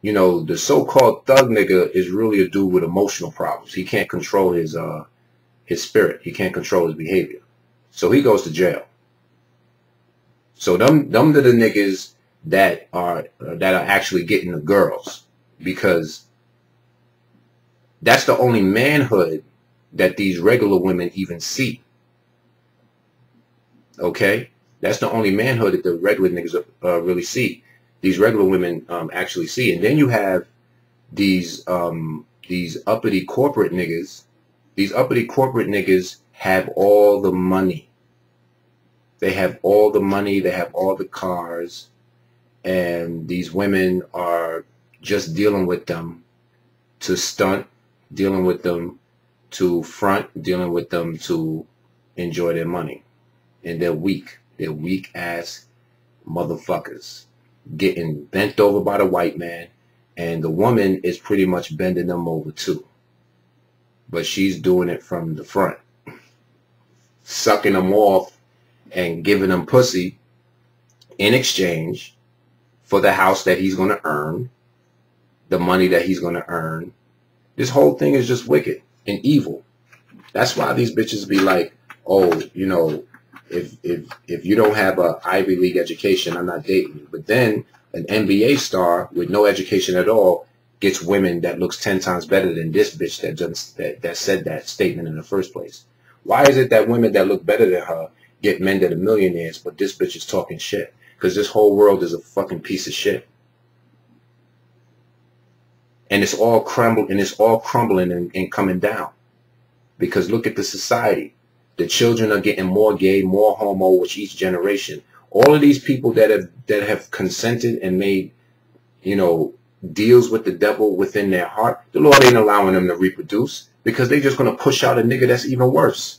you know, the so-called thug nigga is really a dude with emotional problems. He can't control his spirit. He can't control his behavior. So he goes to jail. So them are the niggas that are actually getting the girls, because that's the only manhood that these regular women even see. Okay? That's the only manhood that the regular niggas really see. These regular women actually see. And then you have these uppity corporate niggas. These uppity corporate niggas have all the money. They have all the money. They have all the cars. And these women are just dealing with them to stunt, dealing with them to front, dealing with them to enjoy their money. And they're weak. They're weak-ass motherfuckers getting bent over by the white man. And the woman is pretty much bending them over too. But she's doing it from the front. Sucking them off and giving them pussy in exchange for the house that he's going to earn, the money that he's going to earn. This whole thing is just wicked and evil. That's why these bitches be like, oh, you know, if you don't have a Ivy League education, I'm not dating you. But then an NBA star with no education at all gets women that looks 10 times better than this bitch that said that statement in the first place. Why is it that women that look better than her get men that are millionaires, but this bitch is talking shit? Because this whole world is a fucking piece of shit. And it's all crumbling and coming down. Because look at the society. The children are getting more gay, more homo with each generation. All of these people that have consented and made, you know, deals with the devil within their heart, the Lord ain't allowing them to reproduce, because they're just going to push out a nigga that's even worse.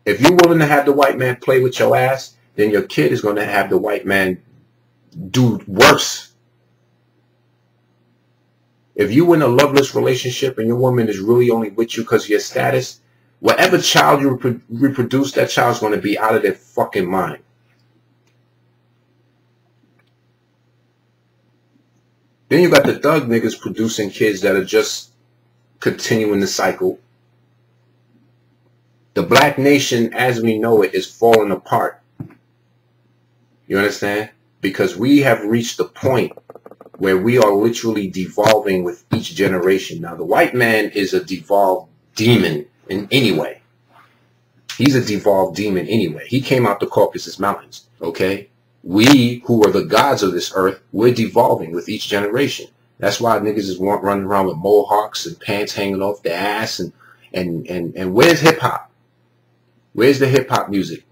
If you're willing to have the white man play with your ass, then your kid is going to have the white man do worse. If you in a loveless relationship and your woman is really only with you because of your status, whatever child you reproduce, that child's going to be out of their fucking mind. Then you got the thug niggas producing kids that are just continuing the cycle. The black nation as we know it is falling apart. You understand? Because we have reached the point where we are literally devolving with each generation. Now, the white man is a devolved demon in any way. He's a devolved demon anyway. He came out the Caucasus Mountains, okay? We, who are the gods of this earth, we're devolving with each generation. That's why niggas is running around with mohawks and pants hanging off their ass. And where's hip-hop? Where's the hip-hop music?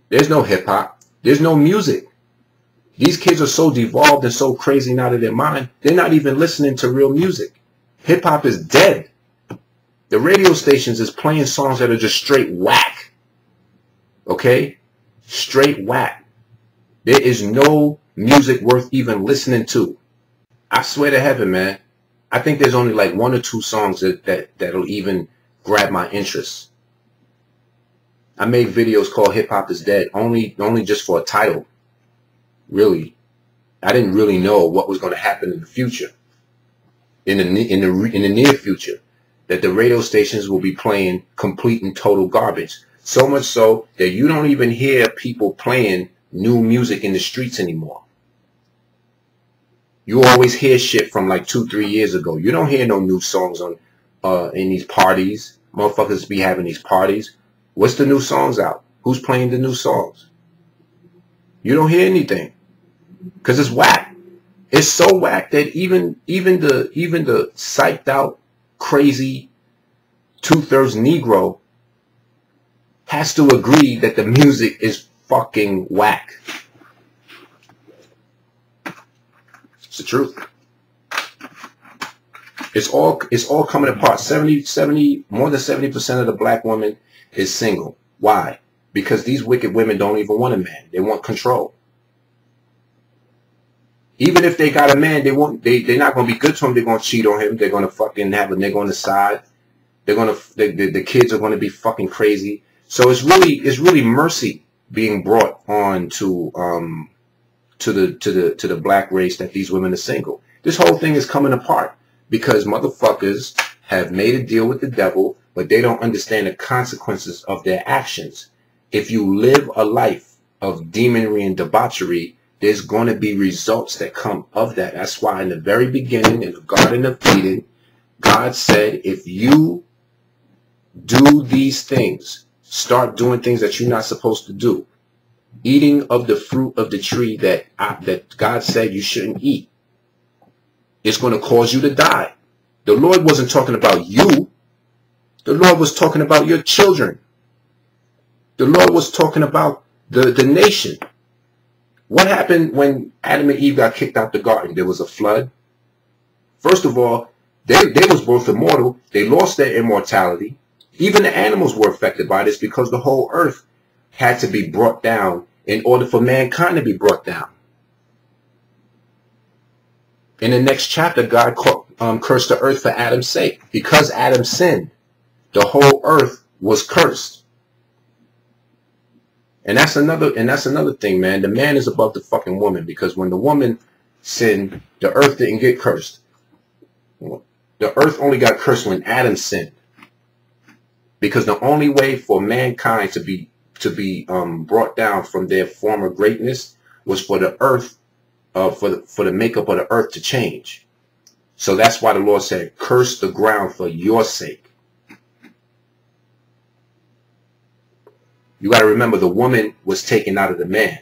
There's no hip-hop. There's no music. These kids are so devolved and so crazy and out of their mind, they're not even listening to real music. Hip-hop is dead. The radio stations is playing songs that are just straight whack. Okay? Straight whack. There is no music worth even listening to. I swear to heaven, man. I think there's only like 1 or 2 songs that'll even grab my interest. I made videos called Hip Hop is Dead, only just for a title. Really. I didn't really know what was going to happen in the future. In the near future. That the radio stations will be playing complete and total garbage. So much so that you don't even hear people playing new music in the streets anymore. You always hear shit from like 2-3 years ago. You don't hear no new songs on in these parties. Motherfuckers be having these parties. What's the new songs out? Who's playing the new songs? You don't hear anything. Because it's whack. It's so whack that even the psyched out, crazy 2/3 Negro has to agree that the music is fucking whack. It's the truth. It's all coming apart. More than 70% of the black women is single. Why? Because these wicked women don't even want a man. They want control. Even if they got a man, they're not going to be good to him. They're going to cheat on him. They're going to fucking have a nigga on the side. The kids are going to be fucking crazy. So it's really mercy being brought on to to the black race that these women are single. This whole thing is coming apart because motherfuckers have made a deal with the devil, but they don't understand the consequences of their actions. If you live a life of demonry and debauchery, there's going to be results that come of that. That's why in the very beginning, in the Garden of Eden, God said, if you do these things, start doing things that you're not supposed to do, eating of the fruit of the tree that God said you shouldn't eat, it's going to cause you to die. The Lord wasn't talking about you. The Lord was talking about your children. The Lord was talking about the nation. What happened when Adam and Eve got kicked out the garden? There was a flood. First of all, they was both immortal. They lost their immortality. Even the animals were affected by this because the whole earth had to be brought down in order for mankind to be brought down. In the next chapter, God cursed the earth for Adam's sake. Because Adam sinned, the whole earth was cursed. And that's another thing, man. The man is above the fucking woman, because when the woman sinned, the earth didn't get cursed. The earth only got cursed when Adam sinned. Because the only way for mankind to be brought down from their former greatness was for the earth, for the makeup of the earth to change. So that's why the Lord said, curse the ground for your sake. You got to remember, the woman was taken out of the man.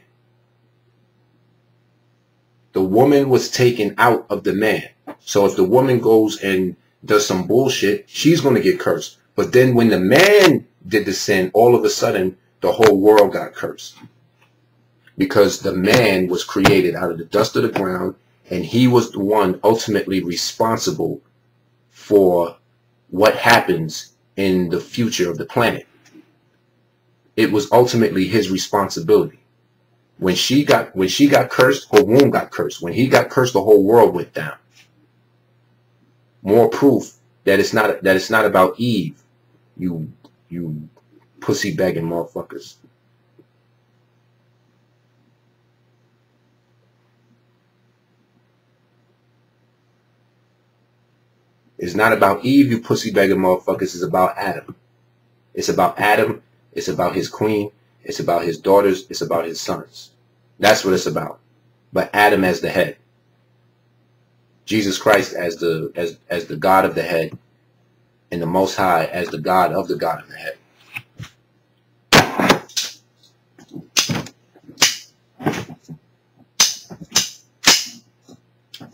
The woman was taken out of the man. So if the woman goes and does some bullshit, she's going to get cursed. But then when the man did the sin, all of a sudden, the whole world got cursed. Because the man was created out of the dust of the ground, and he was the one ultimately responsible for what happens in the future of the planet. It was ultimately his responsibility. When she got cursed, her womb got cursed. When he got cursed, the whole world went down. More proof that it's not about Eve, you pussy begging motherfuckers. It's not about Eve, you pussy begging motherfuckers. It's about Adam. It's about Adam. It's about his queen. It's about his daughters. It's about his sons. That's what it's about. But Adam as the head. Jesus Christ as the God of the head. And the Most High as the God of the head.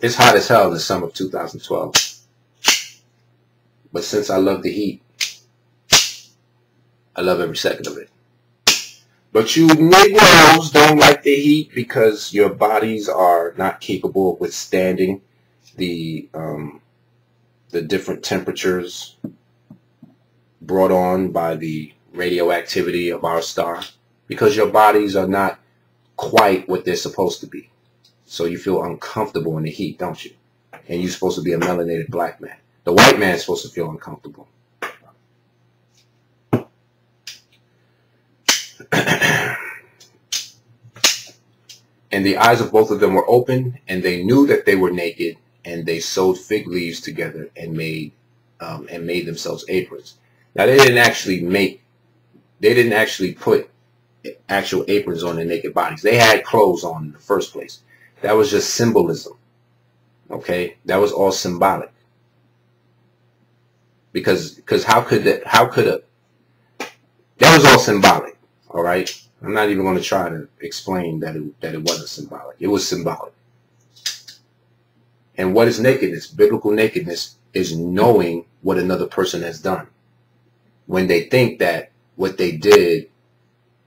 It's hot as hell this summer of 2012. But since I love the heat, I love every second of it. But you Negroes don't like the heat because your bodies are not capable of withstanding the different temperatures brought on by the radioactivity of our star. Because your bodies are not quite what they're supposed to be. So you feel uncomfortable in the heat, don't you? And you're supposed to be a melanated black man. The white man's supposed to feel uncomfortable. And the eyes of both of them were open, and they knew that they were naked, and they sewed fig leaves together and made themselves aprons. Now they didn't actually put actual aprons on their naked bodies. They had clothes on in the first place. That was just symbolism. Okay, that was all symbolic. Because that was all symbolic. All right. I'm not even going to try to explain that it wasn't symbolic. It was symbolic. And what is nakedness? Biblical nakedness is knowing what another person has done. When they think that what they did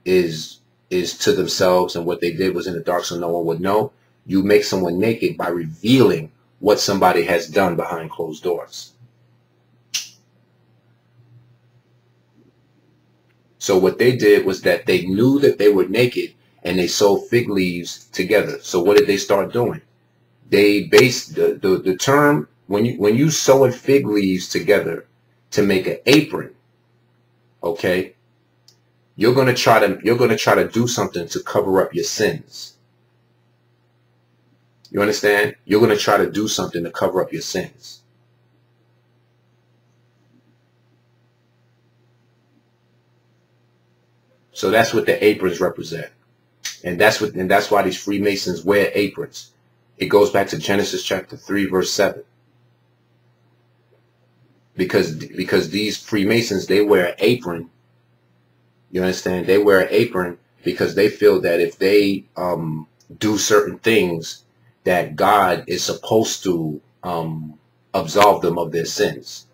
is to themselves and what they did was in the dark so no one would know, you make someone naked by revealing what somebody has done behind closed doors. So what they did was that they knew that they were naked and they sewed fig leaves together. So what did they start doing? They based the term, when you sew fig leaves together to make an apron, okay, you're gonna try to do something to cover up your sins. You understand? You're going to try to do something to cover up your sins. So that's what the aprons represent. And that's why these Freemasons wear aprons. It goes back to Genesis chapter 3, verse 7. Because these Freemasons, they wear an apron. You understand? They wear an apron because they feel that if they do certain things, that God is supposed to absolve them of their sins.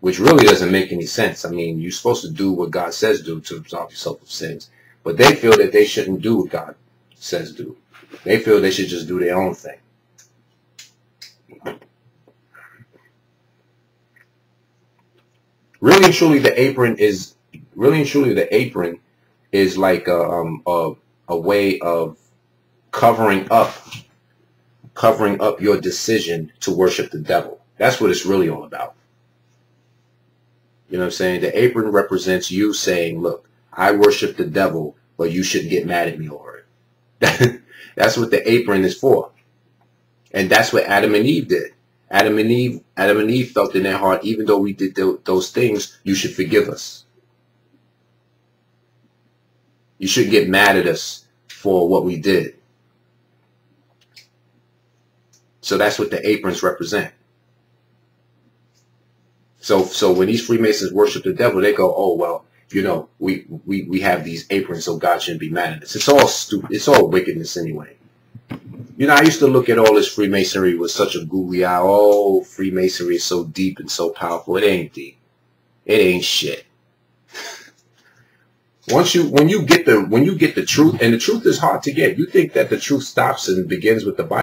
Which really doesn't make any sense. I mean, you're supposed to do what God says do to absolve yourself of sins. But they feel that they shouldn't do what God says do. They feel they should just do their own thing. Really and truly, the apron is like a way of covering up your decision to worship the devil. That's what it's really all about. You know what I'm saying? The apron represents you saying, look, I worship the devil, but you shouldn't get mad at me over it. That's what the apron is for. And that's what Adam and Eve did. Adam and Eve felt in their heart, even though we did those things, you should forgive us. You shouldn't get mad at us for what we did. So that's what the aprons represent. So when these Freemasons worship the devil, they go, oh, well, you know, we have these aprons, so God shouldn't be mad at us. It's all stupid. It's all wickedness anyway. You know, I used to look at all this Freemasonry with such a googly eye. Oh, Freemasonry is so deep and so powerful. It ain't deep. It ain't shit. When you get the truth, and the truth is hard to get. You think that the truth stops and begins with the Bible.